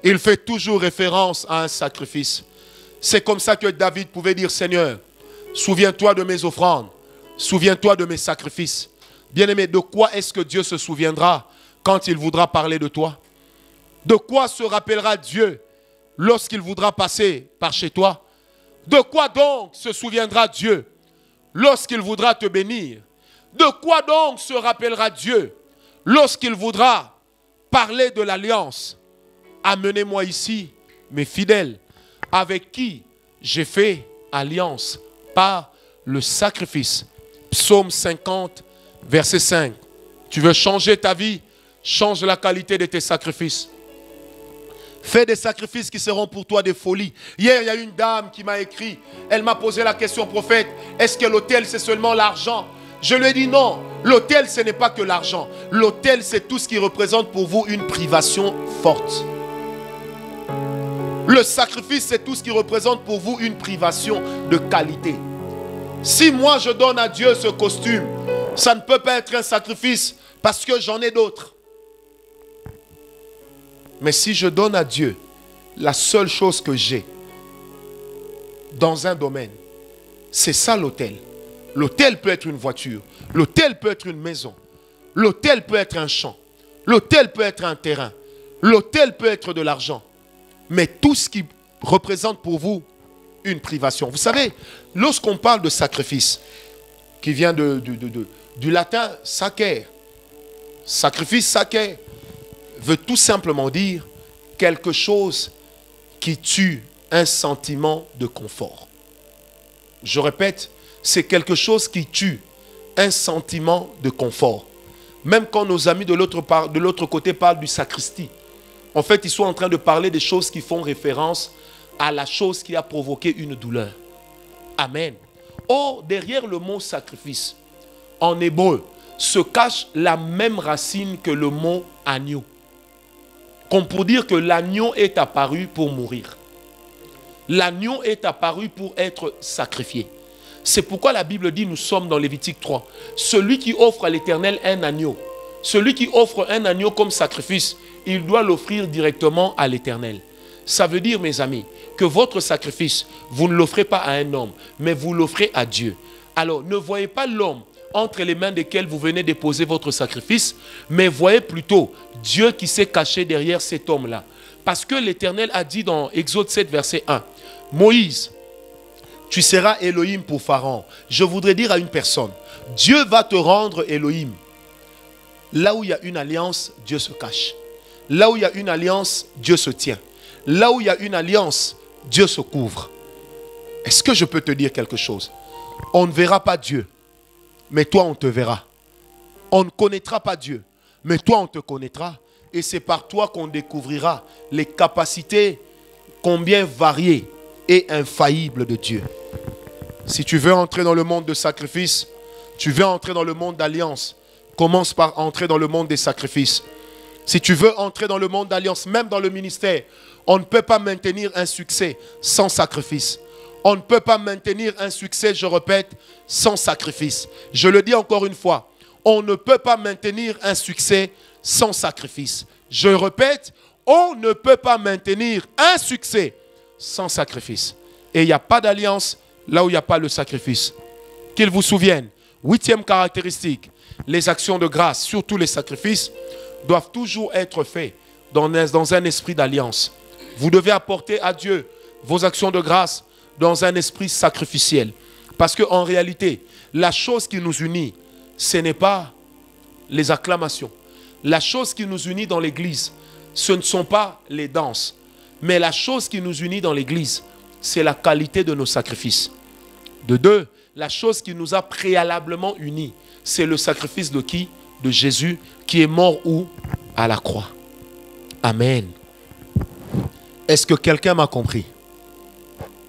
Il fait toujours référence à un sacrifice. C'est comme ça que David pouvait dire, Seigneur, souviens-toi de mes offrandes, souviens-toi de mes sacrifices. Bien-aimé, de quoi est-ce que Dieu se souviendra quand il voudra parler de toi? De quoi se rappellera Dieu lorsqu'il voudra passer par chez toi? De quoi donc se souviendra Dieu lorsqu'il voudra te bénir? De quoi donc se rappellera Dieu lorsqu'il voudra parler de l'alliance? Amenez-moi ici, mes fidèles, avec qui j'ai fait alliance par le sacrifice. Psaume 50, verset 5. Tu veux changer ta vie? Change la qualité de tes sacrifices. Fais des sacrifices qui seront pour toi des folies. Hier, il y a une dame qui m'a écrit. Elle m'a posé la question, prophète, est-ce que l'autel, c'est seulement l'argent? Je lui ai dit non. L'autel, ce n'est pas que l'argent. L'autel, c'est tout ce qui représente pour vous une privation forte. Le sacrifice, c'est tout ce qui représente pour vous une privation de qualité. Si moi, je donne à Dieu ce costume, ça ne peut pas être un sacrifice parce que j'en ai d'autres. Mais si je donne à Dieu la seule chose que j'ai dans un domaine, c'est ça l'autel. L'autel peut être une voiture, l'autel peut être une maison, l'autel peut être un champ, l'autel peut être un terrain, l'autel peut être de l'argent. Mais tout ce qui représente pour vous une privation. Vous savez, lorsqu'on parle de sacrifice, qui vient du latin sacer, sacrifice sacer, veut tout simplement dire quelque chose qui tue un sentiment de confort. Je répète, c'est quelque chose qui tue un sentiment de confort. Même quand nos amis de l'autre côté parlent du sacristie, en fait, ils sont en train de parler des choses qui font référence à la chose qui a provoqué une douleur. Amen. Or, derrière le mot sacrifice, en hébreu, se cache la même racine que le mot agneau. Comme pour dire que l'agneau est apparu pour mourir. L'agneau est apparu pour être sacrifié. C'est pourquoi la Bible dit, nous sommes dans Lévitique 3, celui qui offre à l'Éternel un agneau, celui qui offre un agneau comme sacrifice, il doit l'offrir directement à l'Éternel. Ça veut dire, mes amis, que votre sacrifice, vous ne l'offrez pas à un homme, mais vous l'offrez à Dieu. Alors, ne voyez pas l'homme entre les mains desquelles vous venez déposer votre sacrifice, mais voyez plutôt Dieu qui s'est caché derrière cet homme-là. Parce que l'Éternel a dit dans Exode 7, verset 1, « Moïse, tu seras Elohim pour Pharaon. » Je voudrais dire à une personne, Dieu va te rendre Elohim. Là où il y a une alliance, Dieu se cache. Là où il y a une alliance, Dieu se tient. Là où il y a une alliance, Dieu se couvre. Est-ce que je peux te dire quelque chose? On ne verra pas Dieu, mais toi on te verra. On ne connaîtra pas Dieu, mais toi on te connaîtra. Et c'est par toi qu'on découvrira les capacités combien variées et infaillibles de Dieu. Si tu veux entrer dans le monde de sacrifice, tu veux entrer dans le monde d'alliance, commence par entrer dans le monde des sacrifices. Si tu veux entrer dans le monde d'alliance, même dans le ministère, on ne peut pas maintenir un succès sans sacrifice. On ne peut pas maintenir un succès, je répète, sans sacrifice. Je le dis encore une fois, on ne peut pas maintenir un succès sans sacrifice. Je répète, on ne peut pas maintenir un succès sans sacrifice. Et il n'y a pas d'alliance là où il n'y a pas le sacrifice. Qu'ils vous souviennent, 8e caractéristique, les actions de grâce, surtout les sacrifices, doivent toujours être faits dans un esprit d'alliance. Vous devez apporter à Dieu vos actions de grâce dans un esprit sacrificiel. Parce qu'en réalité, la chose qui nous unit, ce n'est pas les acclamations. La chose qui nous unit dans l'église, ce ne sont pas les danses. Mais la chose qui nous unit dans l'église, c'est la qualité de nos sacrifices. De deux, la chose qui nous a préalablement unis, c'est le sacrifice de qui? De Jésus, qui est mort où? À la croix. Amen. Est-ce que quelqu'un m'a compris?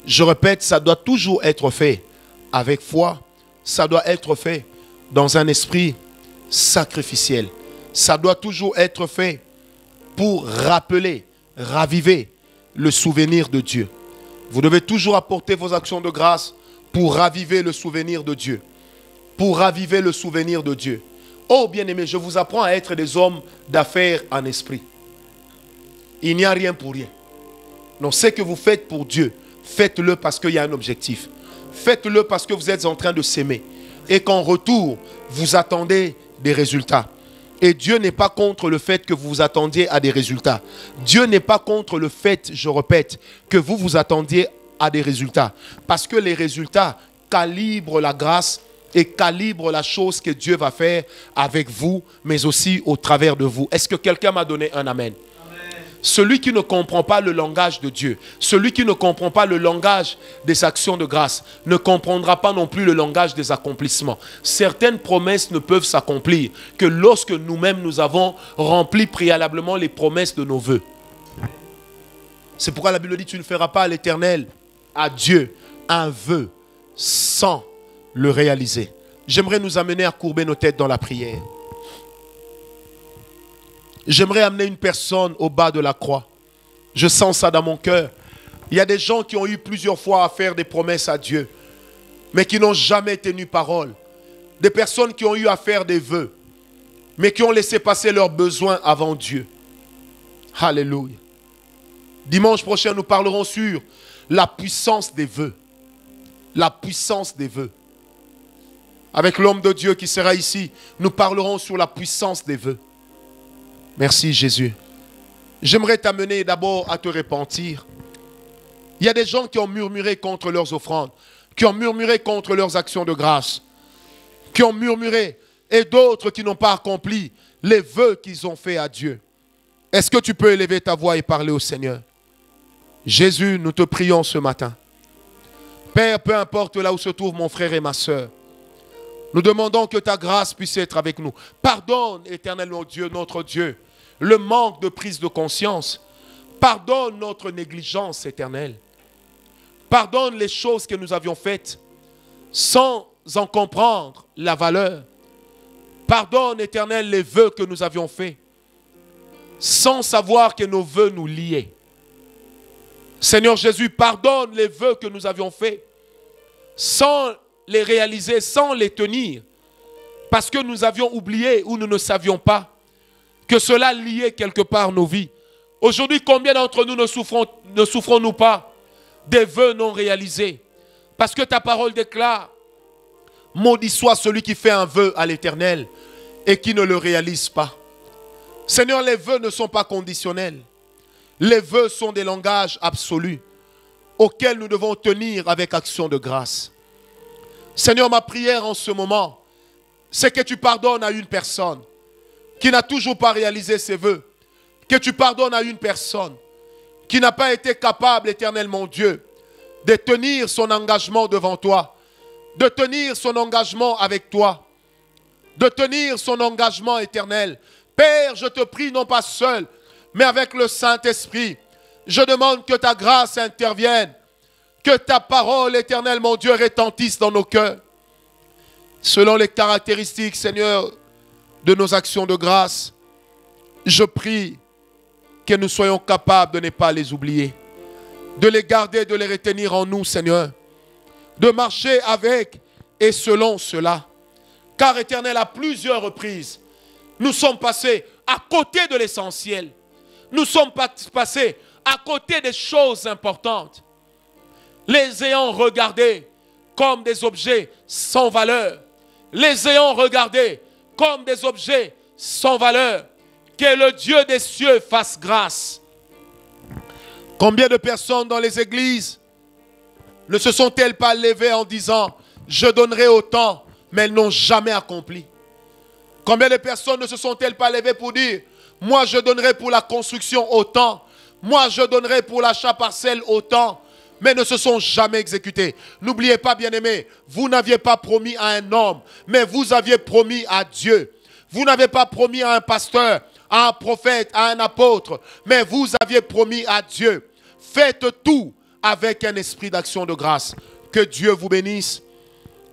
Je répète, ça doit toujours être fait avec foi. Ça doit être fait dans un esprit sacrificiel. Ça doit toujours être fait pour rappeler, raviver le souvenir de Dieu. Vous devez toujours apporter vos actions de grâce pour raviver le souvenir de Dieu. Pour raviver le souvenir de Dieu. Oh bien-aimés, je vous apprends à être des hommes d'affaires en esprit. Il n'y a rien pour rien. Non, ce que vous faites pour Dieu, faites-le parce qu'il y a un objectif. Faites-le parce que vous êtes en train de s'aimer. Et qu'en retour, vous attendez des résultats. Et Dieu n'est pas contre le fait que vous vous attendiez à des résultats. Dieu n'est pas contre le fait, je répète, que vous vous attendiez à des résultats. Parce que les résultats calibrent la grâce et calibrent la chose que Dieu va faire avec vous, mais aussi au travers de vous. Est-ce que quelqu'un m'a donné un amen? Celui qui ne comprend pas le langage de Dieu, celui qui ne comprend pas le langage des actions de grâce, ne comprendra pas non plus le langage des accomplissements. Certaines promesses ne peuvent s'accomplir que lorsque nous-mêmes nous avons rempli préalablement les promesses de nos vœux. C'est pourquoi la Bible dit: tu ne feras pas à l'Éternel, à Dieu, un vœu sans le réaliser. J'aimerais nous amener à courber nos têtes dans la prière. J'aimerais amener une personne au bas de la croix. Je sens ça dans mon cœur. Il y a des gens qui ont eu plusieurs fois à faire des promesses à Dieu, mais qui n'ont jamais tenu parole. Des personnes qui ont eu à faire des vœux, mais qui ont laissé passer leurs besoins avant Dieu. Alléluia. Dimanche prochain, nous parlerons sur la puissance des vœux. La puissance des vœux. Avec l'homme de Dieu qui sera ici, nous parlerons sur la puissance des vœux. Merci Jésus. J'aimerais t'amener d'abord à te repentir. Il y a des gens qui ont murmuré contre leurs offrandes, qui ont murmuré contre leurs actions de grâce, qui ont murmuré, et d'autres qui n'ont pas accompli les vœux qu'ils ont faits à Dieu. Est-ce que tu peux élever ta voix et parler au Seigneur? Jésus, nous te prions ce matin. Père, peu importe là où se trouve mon frère et ma soeur, nous demandons que ta grâce puisse être avec nous. Pardonne, Éternel Dieu, notre Dieu, le manque de prise de conscience. Pardonne notre négligence, Éternel. Pardonne les choses que nous avions faites sans en comprendre la valeur. Pardonne, Éternel, les vœux que nous avions faits sans savoir que nos vœux nous liaient. Seigneur Jésus, pardonne les vœux que nous avions faits sans les réaliser, sans les tenir, parce que nous avions oublié ou nous ne savions pas que cela liait quelque part nos vies. Aujourd'hui, combien d'entre nous ne souffrons-nous pas des vœux non réalisés? Parce que ta parole déclare: maudit soit celui qui fait un vœu à l'Éternel et qui ne le réalise pas. Seigneur, les vœux ne sont pas conditionnels. Les vœux sont des langages absolus auxquels nous devons tenir avec action de grâce. Seigneur, ma prière en ce moment, c'est que tu pardonnes à une personne qui n'a toujours pas réalisé ses vœux. Que tu pardonnes à une personne qui n'a pas été capable, Éternel mon Dieu, de tenir son engagement devant toi, de tenir son engagement avec toi, de tenir son engagement éternel. Père, je te prie, non pas seul, mais avec le Saint-Esprit. Je demande que ta grâce intervienne, que ta parole, Éternel mon Dieu, retentisse dans nos cœurs. Selon les caractéristiques, Seigneur, de nos actions de grâce, je prie que nous soyons capables de ne pas les oublier, de les garder, de les retenir en nous, Seigneur, de marcher avec et selon cela. Car, Éternel, à plusieurs reprises, nous sommes passés à côté de l'essentiel. Nous sommes passés à côté des choses importantes, les ayant regardés comme des objets sans valeur, les ayant regardés comme des objets sans valeur. Que le Dieu des cieux fasse grâce. Combien de personnes dans les églises ne se sont-elles pas levées en disant « Je donnerai autant », mais elles n'ont jamais accompli? Combien de personnes ne se sont-elles pas levées pour dire « Moi, je donnerai pour la construction autant », « Moi, je donnerai pour l'achat parcelle autant », mais ne se sont jamais exécutés. N'oubliez pas, bien-aimés, vous n'aviez pas promis à un homme, mais vous aviez promis à Dieu. Vous n'avez pas promis à un pasteur, à un prophète, à un apôtre, mais vous aviez promis à Dieu. Faites tout avec un esprit d'action de grâce. Que Dieu vous bénisse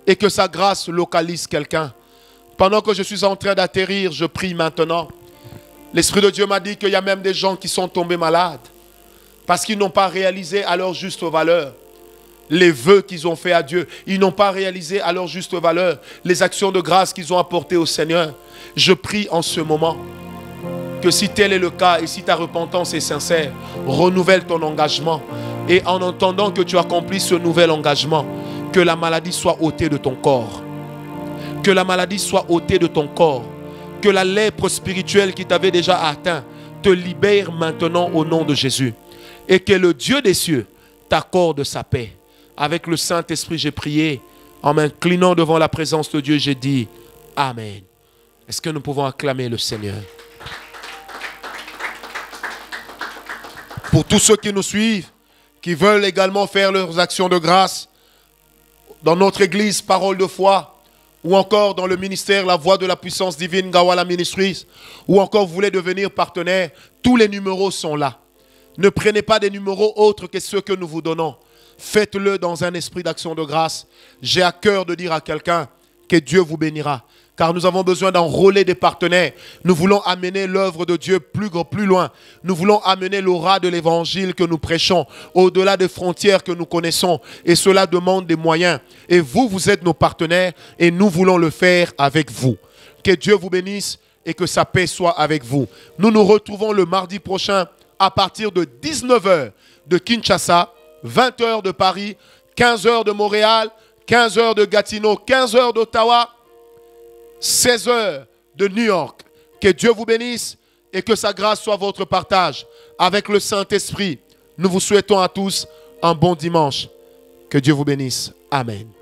et que sa grâce localise quelqu'un. Pendant que je suis en train d'atterrir, je prie maintenant. L'Esprit de Dieu m'a dit qu'il y a même des gens qui sont tombés malades parce qu'ils n'ont pas réalisé à leur juste valeur les vœux qu'ils ont fait à Dieu. Ils n'ont pas réalisé à leur juste valeur les actions de grâce qu'ils ont apportées au Seigneur. Je prie en ce moment que si tel est le cas et si ta repentance est sincère, renouvelle ton engagement. Et en entendant que tu accomplis ce nouvel engagement, que la maladie soit ôtée de ton corps. Que la maladie soit ôtée de ton corps. Que la lèpre spirituelle qui t'avait déjà atteint te libère maintenant au nom de Jésus. Et que le Dieu des cieux t'accorde sa paix. Avec le Saint-Esprit, j'ai prié. En m'inclinant devant la présence de Dieu, j'ai dit Amen. Est-ce que nous pouvons acclamer le Seigneur? Pour tous ceux qui nous suivent, qui veulent également faire leurs actions de grâce dans notre église Parole de foi, ou encore dans le ministère La Voix de la Puissance Divine Gawala Ministries, ou encore vous voulez devenir partenaire, tous les numéros sont là. Ne prenez pas des numéros autres que ceux que nous vous donnons. Faites-le dans un esprit d'action de grâce. J'ai à cœur de dire à quelqu'un que Dieu vous bénira. Car nous avons besoin d'enrôler des partenaires. Nous voulons amener l'œuvre de Dieu plus loin. Nous voulons amener l'aura de l'évangile que nous prêchons au-delà des frontières que nous connaissons. Et cela demande des moyens. Et vous, vous êtes nos partenaires et nous voulons le faire avec vous. Que Dieu vous bénisse et que sa paix soit avec vous. Nous nous retrouvons le mardi prochain à partir de 19 h de Kinshasa, 20 h de Paris, 15 h de Montréal, 15 h de Gatineau, 15 h d'Ottawa, 16 h de New York. Que Dieu vous bénisse et que sa grâce soit votre partage avec le Saint-Esprit. Nous vous souhaitons à tous un bon dimanche. Que Dieu vous bénisse. Amen.